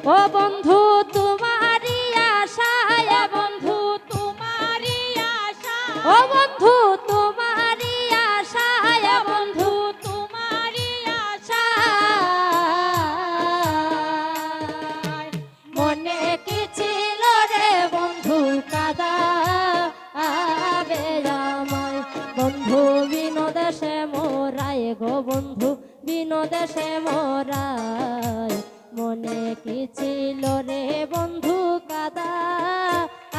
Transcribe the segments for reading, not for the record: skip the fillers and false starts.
ও বন্ধু তোমারই আশায়, বন্ধু তোমারই আশায়, ও বন্ধু তোমারই আশায়, বন্ধু তোমারই আশায়। মনে কি ছিল রে বন্ধু কাদা আবে আমায়, বন্ধু বিনোদেশে মোরায় গো বন্ধু বিনোদেশে মোরায়। মনে কি ছিল রে বন্ধু কাদা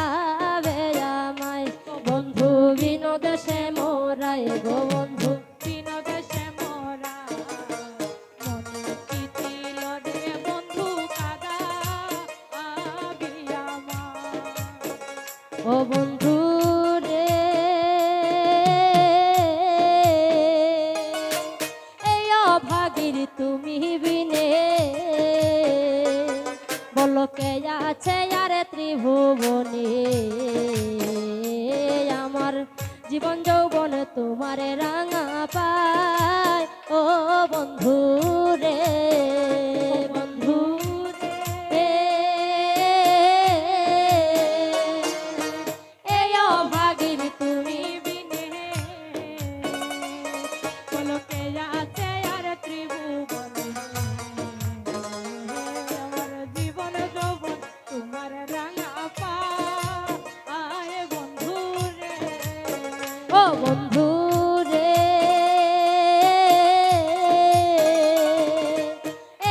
আবে আমায়, বন্ধু বিনোদেশে মোরায় গো বন্ধু বিনোদেশে মোরায়। মনে কি ছিল রে বন্ধু কাদা আবে আমায়, ও বন্ধু রে এই অভাগীর তুমি বিনে বলকে আছে আর ত্রিভুবনে। আমার জীবন যৌবন তোমার রাঙা পায়, ও বন্ধু রে বন্ধু রে এই অভাগীর তুমি বিনে বলকে আছে আর ত্রিভুবনে। আমার জীবন যৌবন তোমার রাঙা পায়, বন্ধু রে ও বন্ধু রে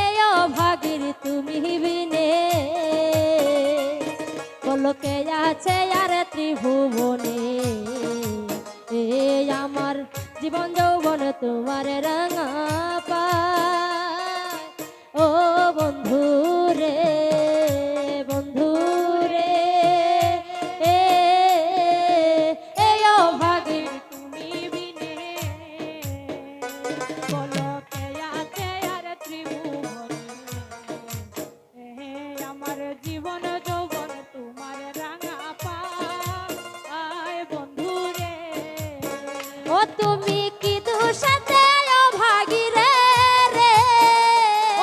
এই অভাগীর তুমি বিনে বলকে আছে আর ত্রিভুবনে। এই আমার জীবন যৌবন তোমার রাঙা পায়, ও বন্ধু রে বন্ধু রে এই অভাগীর তুমি বিনে বলকে আছে আর ত্রিভুবনে। আমার জীবন যৌবন তোমার রাঙা পায়, বন্ধু রে ও তুমি কি দোষাতে অভাগী রে রে,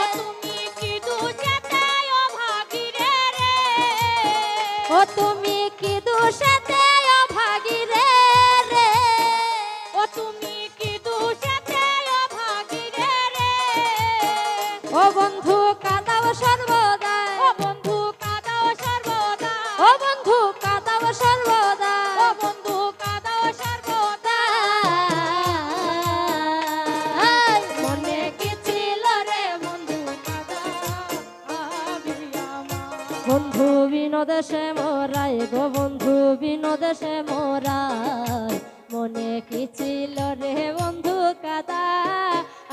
ও তুমি কি দোষাতে অভাগী রে রে, ও তুমি কি দোষাতে অভাগী রে রে, ও তুমি কি দোষাতে অভাগী রে রে। ও বন্ধু কাঁদাও সর্বদা, ও বন্ধু কাঁদাও সর্বদা, ও বন্ধু কাঁদাও সর্বদা, ও বন্ধু কাঁদাও সর্বদা। মনে কি ছিল রে বন্ধু কাদা আবি আমায়, বন্ধু বিনোদেশে মোরায় গো বন্ধু বিনোদেশে মোরায়। মনে কি ছিল রে বন্ধু কাদা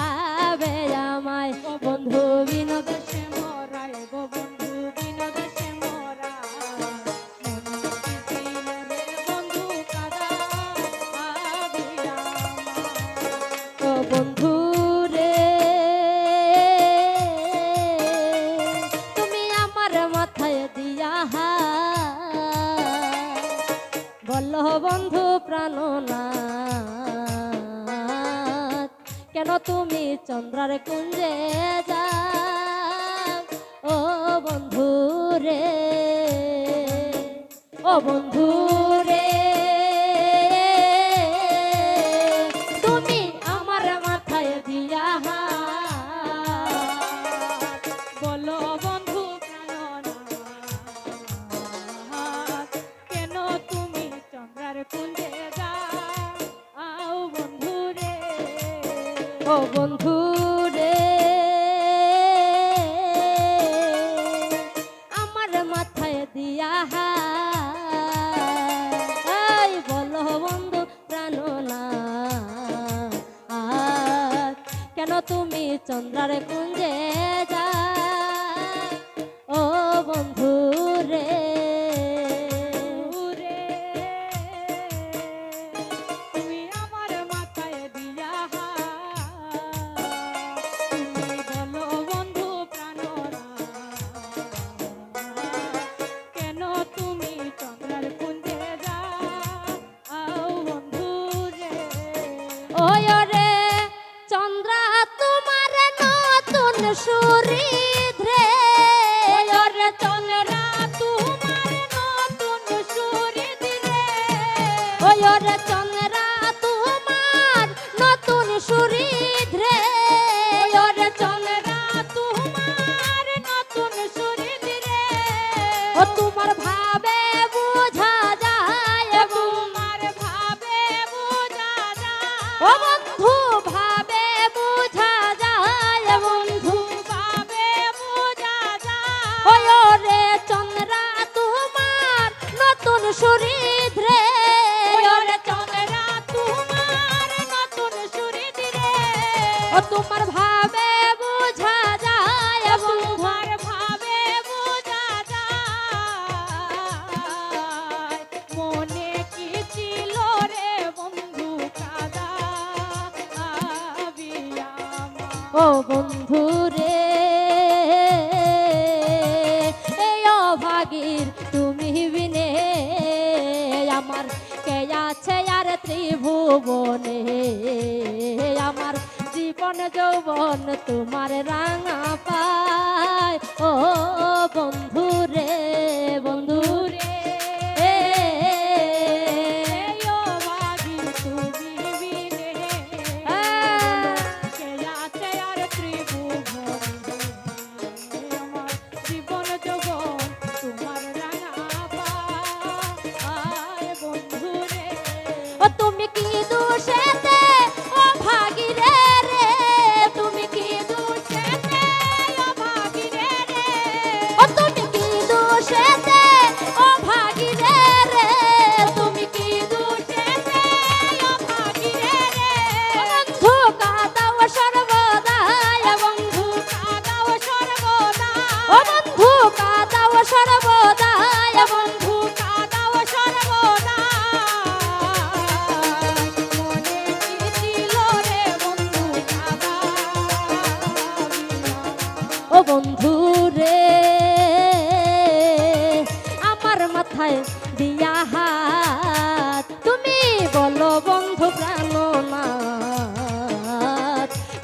আবে আমায়, বন্ধু বিনোদেশে মোরায় গো বন্ধু বিনোদেশে মোরায়। মনে কি ছিল রে বন্ধু কাদা আবে আমায়, ও বন্ধু রে তুমি আমার মাথায় দিয়া বলো বন্ধু প্রাণনাথ, কেন তুমি চন্দ্রার কুঞ্জে যাও, ও বন্ধু রে ও বন্ধু রে তুমি আমার মাথায় দিয়া বলো বন্ধু প্রাণনাথ, কেন তুমি চন্দ্রার কুঞ্জে যাও, বন্ধু রে ও বন্ধু রে আমার মাথায় দিয়া বলো বন্ধু প্রাণনাথ, কেন তুমি চন্দ্রার কুঞ্জে যাও, ও বন্ধু রে তুমি আমার মাথায় দিয়া তুমি বলো বন্ধু প্রাণনাথ, কেন তুমি চন্দ্রার কুঞ্জে যাও, বন্ধু রে ওয় রে চন্দ্রা তোমার নতুন সুর ও বন্ধু ভাবে বোঝা যায়, বন্ধু ভাবে বোঝা যায়। ওই রে চন্দ্রা তোমার নতুন শরীর রে, ওরে চন্দ্রা তোমার নতুন শরীর রে। ও তোমার ভাবে বোঝা যায়, বন্ধু তোমার ভাবে বোঝা যায়। মনে কি ছিল রে বন্ধু কাঁদাবি আমায়। ও বন্ধু রে এই অভাগীর তুমি বিনে আমার কে আছে আর ত্রিভুবনে, আমার জীবন যৌবন তোমার রাঙা পায়। ও বন্ধু রে, বন্ধু রে এই অভাগী তুমি বিনে কে আছে আর ত্রিভুবনে, আমার জীবন যৌবন তোমার রাঙা পায়। বন্ধু রে ও তুমি কি দোষেতে ও ভাগী রে রে, তুমি কি দোষেতে অভাগী রে রে। ও তুমি কি দোষেতে ও ভাগী রে রে, তুমি কি দোষেতে অভাগী রে রে। বন্ধু কাঁদাও সর্বদাই, বন্ধু কাঁদাও সর্বদা। ও বন্ধু কাঁদাও সর্বদাই, বন্ধু কাঁদাও সর্বদা। মনে কি ছিল রে বন্ধু কাঁদাবি ও বন্ধু রে আমার মাথায় দিয়া হাত, তুমি বলো বন্ধু প্রাণনাথ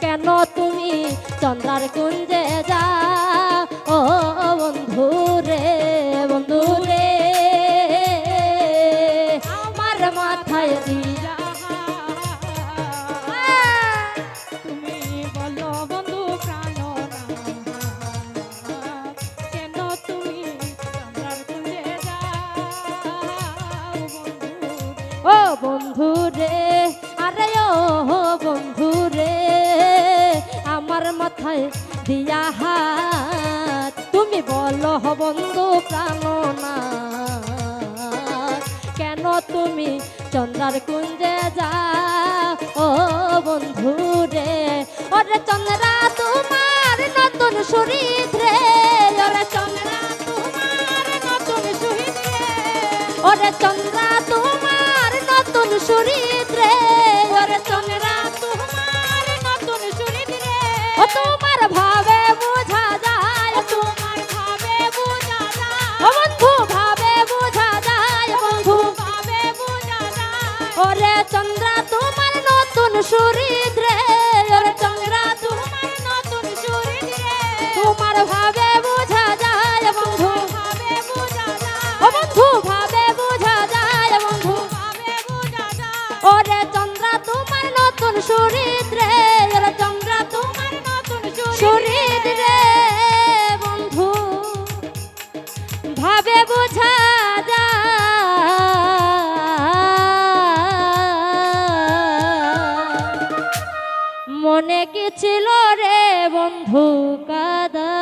কেন তুমি চন্দ্রার কুঞ্জে যাও। ও বন্ধু রে, বন্ধু রে আমার মাথায় দিয়া হাত। তুমি বলো বন্ধু প্রাণনাথ কেন তুমি চন্দ্রার কুঞ্জে যাও। বন্ধু ও বন্ধু রে, আরে ও বন্ধু রে আমার মাথায় দিয়া হাত, তুমি বলো বন্ধু প্রাণনাথ কেন তুমি চন্দ্রার কুঞ্জে যাও। ও বন্ধু রে ওরে চন্দ্রা তোমার নতুন শরীর রে, ওরে চন্দ্রা তোমার নতুন শহীদ রে। ওরে চন্দ্রা তোমার নতুন শরীর রে, ওরে চন্দ্রা তোমার নতুন শরীর রে। ও তোমার ভাবে বোঝা যায়, তোমার ভাবে বোঝা যায়। ও বন্ধু ভাবে বোঝা যায়, বন্ধু ভাবে বোঝা যায়। ওরে চন্দ্রা তোমার নতুন শরীর রে, ওরে চন্দ্রা তোমার নতুন শরীর রে। তোমার ভাবে বোঝা যায়, বন্ধু ভাবে বোঝা যায়। ও বন্ধু ভাবে বোঝা যায়, বন্ধু ভাবে বোঝা যায়। ওরে চন্দ্রা তোমার নতুন শরীর রে, ওরে চন্দ্রা তোমার নতুন শরীর শরীর রে বন্ধু ভাবে বোঝা যায়। মনে কি ছিল রে বন্ধু কাদা